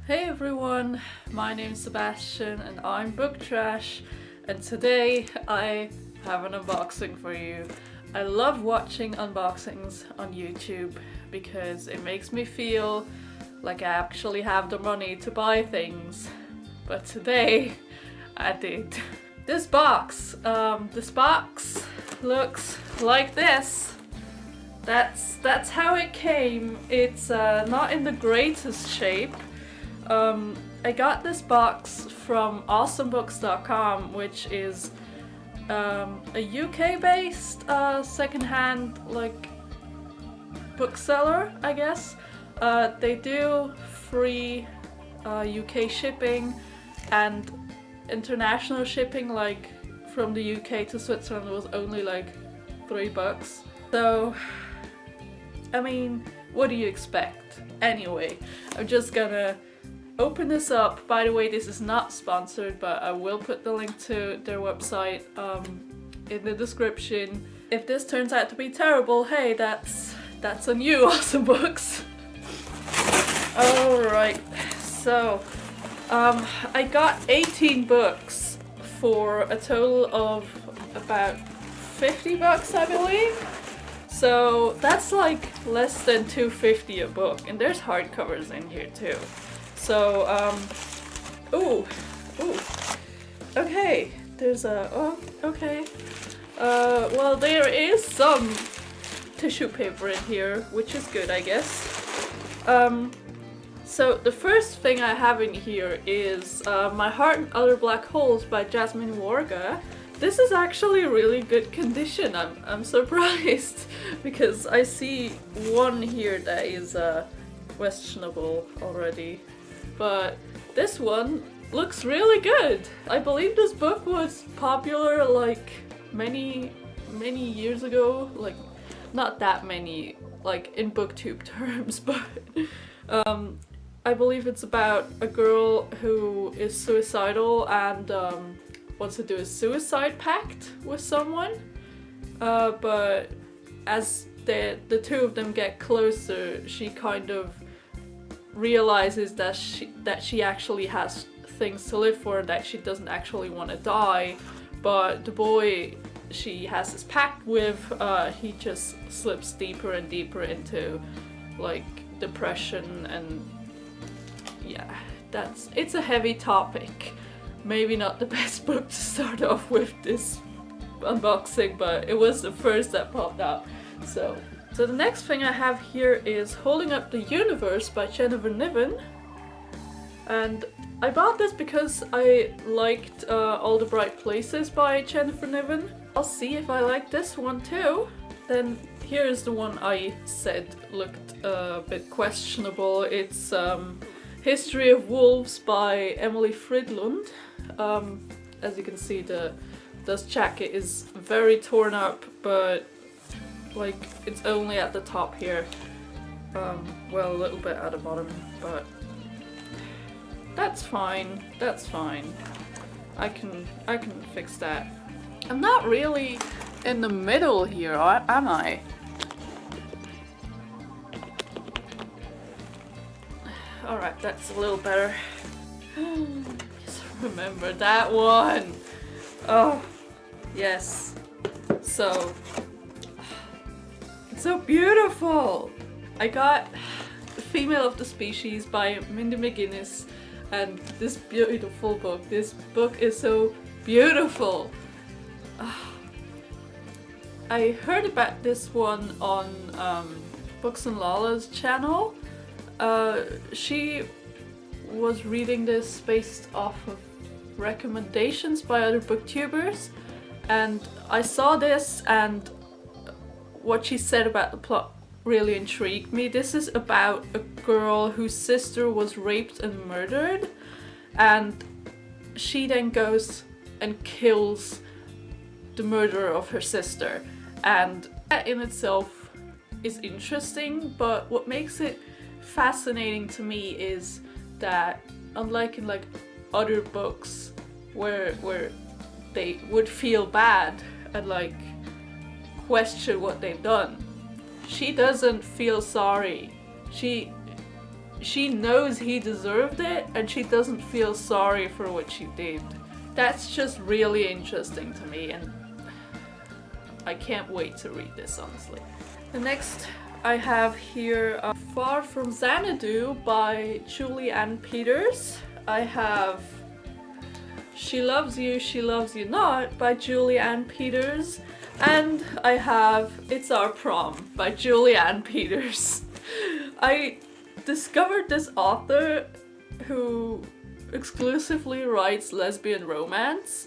Hey everyone, my name's Sebastian and I'm Book Trash, and today I have an unboxing for you. I love watching unboxings on YouTube because it makes me feel like I actually have the money to buy things. But today I did. This box looks like this. That's how it came. It's not in the greatest shape. I got this box from awesomebooks.com, which is a UK-based secondhand bookseller, I guess. They do free UK shipping and international shipping, like from the UK to Switzerland was only like $3. So, I mean, what do you expect? Anyway, I'm just gonna open this up. By the way, this is not sponsored, but I will put the link to their website in the description. If this turns out to be terrible, hey, that's on you, Awesome Books. Alright, so I got 18 books for a total of about $50, I believe. So that's like less than $2.50 a book, and there's hardcovers in here too. So, okay, there's okay. Well, there is some tissue paper in here, which is good, I guess. So the first thing I have in here is My Heart and Other Black Holes by Jasmine Warga. This is actually really good condition. I'm surprised because I see one here that is questionable already. But this one looks really good. I believe this book was popular like many years ago, like not that many, like in booktube terms, but I believe it's about a girl who is suicidal and wants to do a suicide pact with someone, but as the two of them get closer, she kind of realizes that she actually has things to live for, that she doesn't actually want to die, but the boy she has this pact with, he just slips deeper and deeper into like depression, and yeah, it's a heavy topic. Maybe not the best book to start off with this unboxing, but it was the first that popped out. So the next thing I have here is Holding Up the Universe by Jennifer Niven. And I bought this because I liked All the Bright Places by Jennifer Niven. I'll see if I like this one too. Then here's the one I said looked a bit questionable. It's History of Wolves by Emily Fridlund. As you can see, this jacket is very torn up, but like it's only at the top here. Well, a little bit at the bottom, but that's fine. That's fine. I can fix that. I'm not really in the middle here, am I? Alright, that's a little better. Just remember that one. Oh, yes. So beautiful! I got Female of the Species by Mindy McGuinness, and this beautiful book. This book is so beautiful. I heard about this one on Books and Lala's channel. She was reading this based off of recommendations by other booktubers, and I saw this, and what she said about the plot really intrigued me. This is about a girl whose sister was raped and murdered, and she then goes and kills the murderer of her sister, and that in itself is interesting, but what makes it fascinating to me is that unlike in like other books where they would feel bad and like question what they've done, she doesn't feel sorry. She she knows he deserved it and she doesn't feel sorry for what she did. That's just really interesting to me, and I can't wait to read this, honestly. The next I have here Far From Xanadu by Julie Ann Peters. I have She Loves You, She Loves You Not by Julie Ann Peters. And I have It's Our Prom by Julie Ann Peters. I discovered this author who exclusively writes lesbian romance,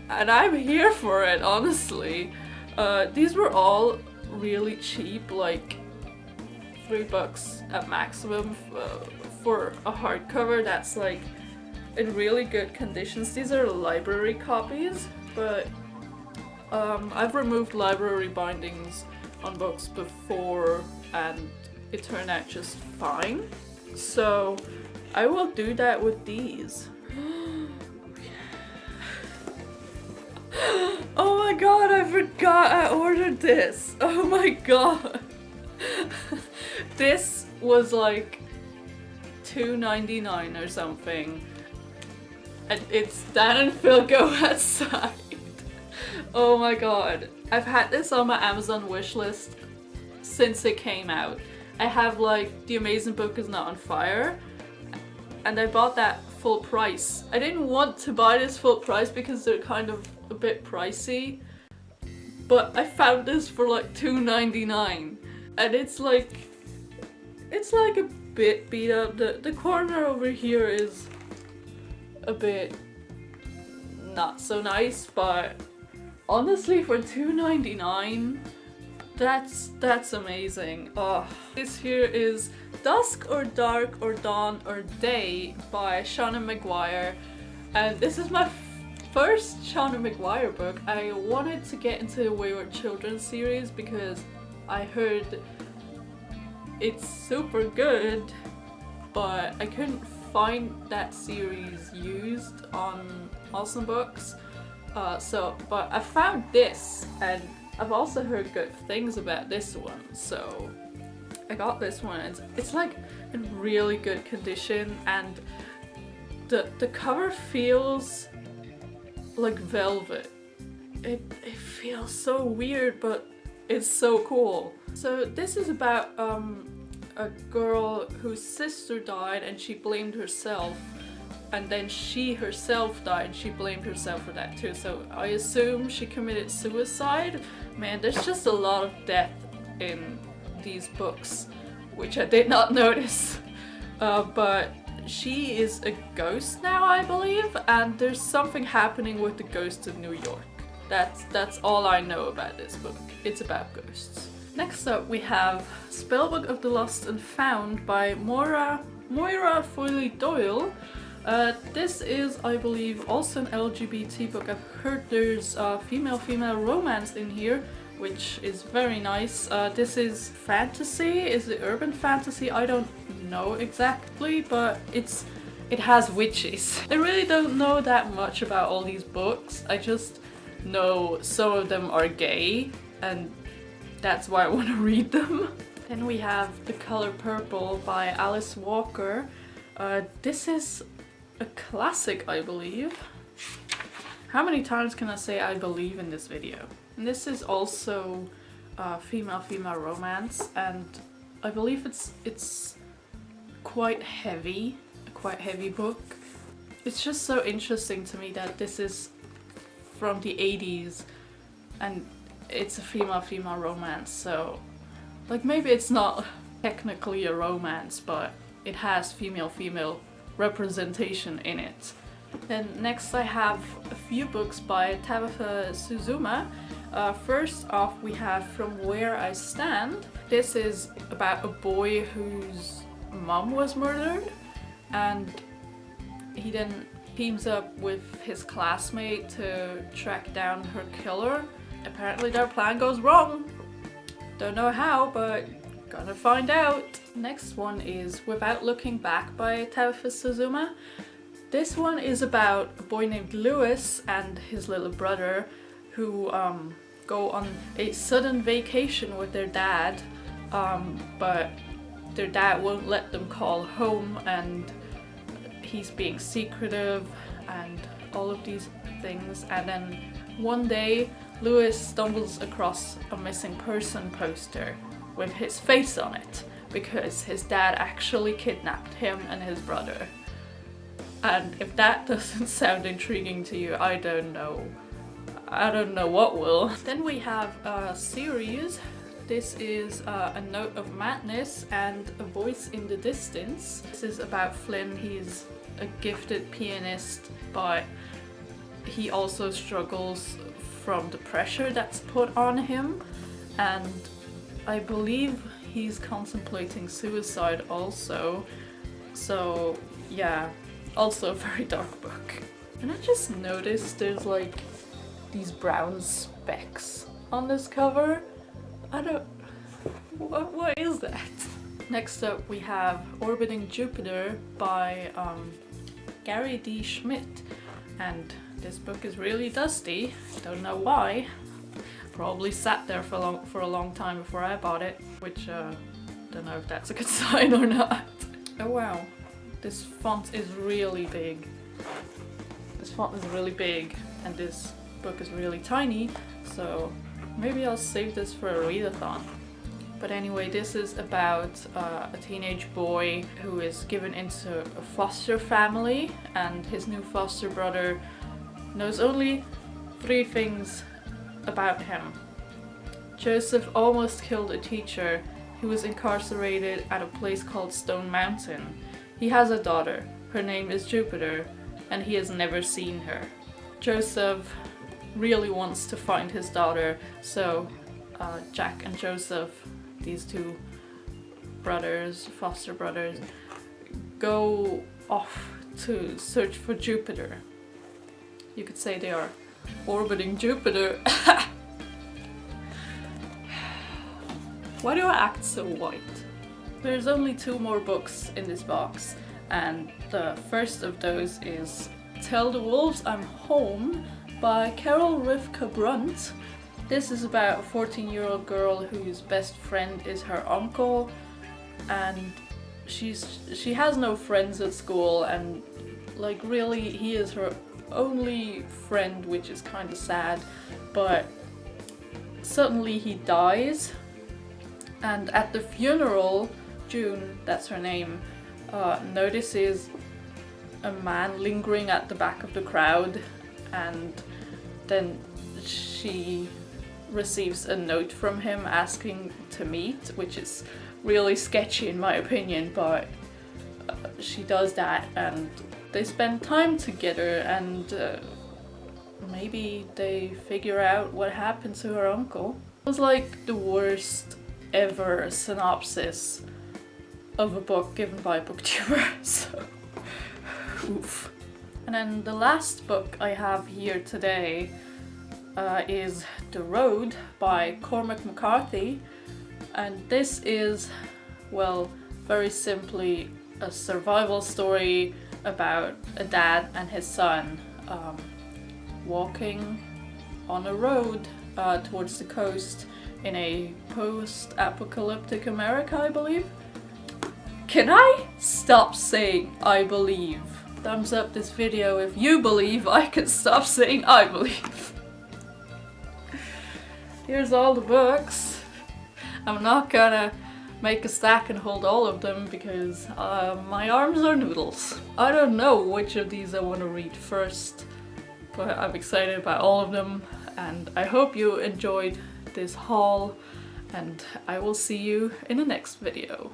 and I'm here for it, honestly. These were all really cheap, like $3 at maximum for a hardcover that's like in really good conditions. These are library copies, but I've removed library bindings on books before and it turned out just fine. So I will do that with these. Oh my god, I forgot I ordered this. Oh my god. This was like $2.99 or something. And it's Dan and Phil Go Outside. Oh my god. I've had this on my Amazon wishlist since it came out. I have like The Amazing Book Is Not on Fire, and I bought that full price. I didn't want to buy this full price because they're kind of a bit pricey, but I found this for like $2.99, and it's like a bit beat up. The corner over here is a bit not so nice, but honestly for $2.99, that's amazing. Oh, this here is Dusk or Dark or Dawn or Day by Shauna Maguire, and this is my first Shauna Maguire book. I wanted to get into the Wayward Children series because I heard it's super good, but I couldn't find that series used on Awesome Books. But I found this, and I've also heard good things about this one, so I got this one. It's like in really good condition, and the cover feels like velvet. It feels so weird, but it's so cool. So this is about a girl whose sister died and she blamed herself, and then she herself died and she blamed herself for that too. So I assume she committed suicide. Man, there's just a lot of death in these books, which I did not notice. But she is a ghost now, I believe, and there's something happening with the ghost of New York. That's all I know about this book. It's about ghosts. Next up we have Spellbook of the Lost and Found by Moreira Foley-Doyle. This is, I believe, also an LGBT book. I've heard there's female romance in here, which is very nice. This is fantasy. Is it urban fantasy? I don't know exactly, but it has witches. I really don't know that much about all these books. I just know some of them are gay, and that's why I want to read them. Then we have The Color Purple by Alice Walker. This is a classic, I believe. How many times can I say I believe in this video? And this is also female romance, and I believe it's quite heavy, a quite heavy book. It's just so interesting to me that this is from the 80s and it's a female romance, so like maybe it's not technically a romance, but it has female representation in it. Then next I have a few books by Tabitha Suzuma. First off we have From Where I Stand. This is about a boy whose mom was murdered, and he then teams up with his classmate to track down her killer. Apparently their plan goes wrong. Don't know how, but gonna find out. Next one is Without Looking Back by Tabitha Suzuma. This one is about a boy named Lewis and his little brother who go on a sudden vacation with their dad, but their dad won't let them call home, and he's being secretive and all of these things. And then one day Lewis stumbles across a missing person poster with his face on it because his dad actually kidnapped him and his brother. And if that doesn't sound intriguing to you, I don't know what will. Then we have a series. This is A Note of Madness and A Voice in the Distance. This is about Flynn. He's a gifted pianist, but he also struggles from the pressure that's put on him, and I believe he's contemplating suicide also. So yeah, also a very dark book. And I just noticed there's like these brown specks on this cover. What is that? Next up we have Orbiting Jupiter by Gary D. Schmidt, and this book is really dusty. Don't know why. Probably sat there for a long time before I bought it, which don't know if that's a good sign or not. Oh wow, this font is really big. This font is really big, and this book is really tiny, so maybe I'll save this for a readathon. But anyway, this is about a teenage boy who is given into a foster family, and his new foster brother knows only 3 things about him. Joseph almost killed a teacher who was incarcerated at a place called Stone Mountain. He has a daughter. Her name is Jupiter, and he has never seen her. Joseph really wants to find his daughter, so Jack and Joseph, these 2 brothers, foster brothers, go off to search for Jupiter. You could say they are orbiting Jupiter. Why do I act so white? There's only 2 more books in this box, and the first of those is Tell the Wolves I'm Home by Carol Rivka Brunt. This is about a 14-year-old girl whose best friend is her uncle, and she has no friends at school, and like really he is her only friend, which is kind of sad. But suddenly he dies, and at the funeral, June, that's her name, notices a man lingering at the back of the crowd, and then she receives a note from him asking to meet, which is really sketchy in my opinion, but she does that, and they spend time together, and maybe they figure out what happened to her uncle. It was like the worst ever synopsis of a book given by a booktuber, so oof. And then the last book I have here today is The Road by Cormac McCarthy, and this is, well, very simply a survival story about a dad and his son walking on a road towards the coast in a post-apocalyptic America, I believe. Can I stop saying I believe? Thumbs up this video if you believe I can stop saying I believe. Here's all the books. I'm not gonna make a stack and hold all of them because my arms are noodles. I don't know which of these I want to read first, but I'm excited about all of them, and I hope you enjoyed this haul, and I will see you in the next video.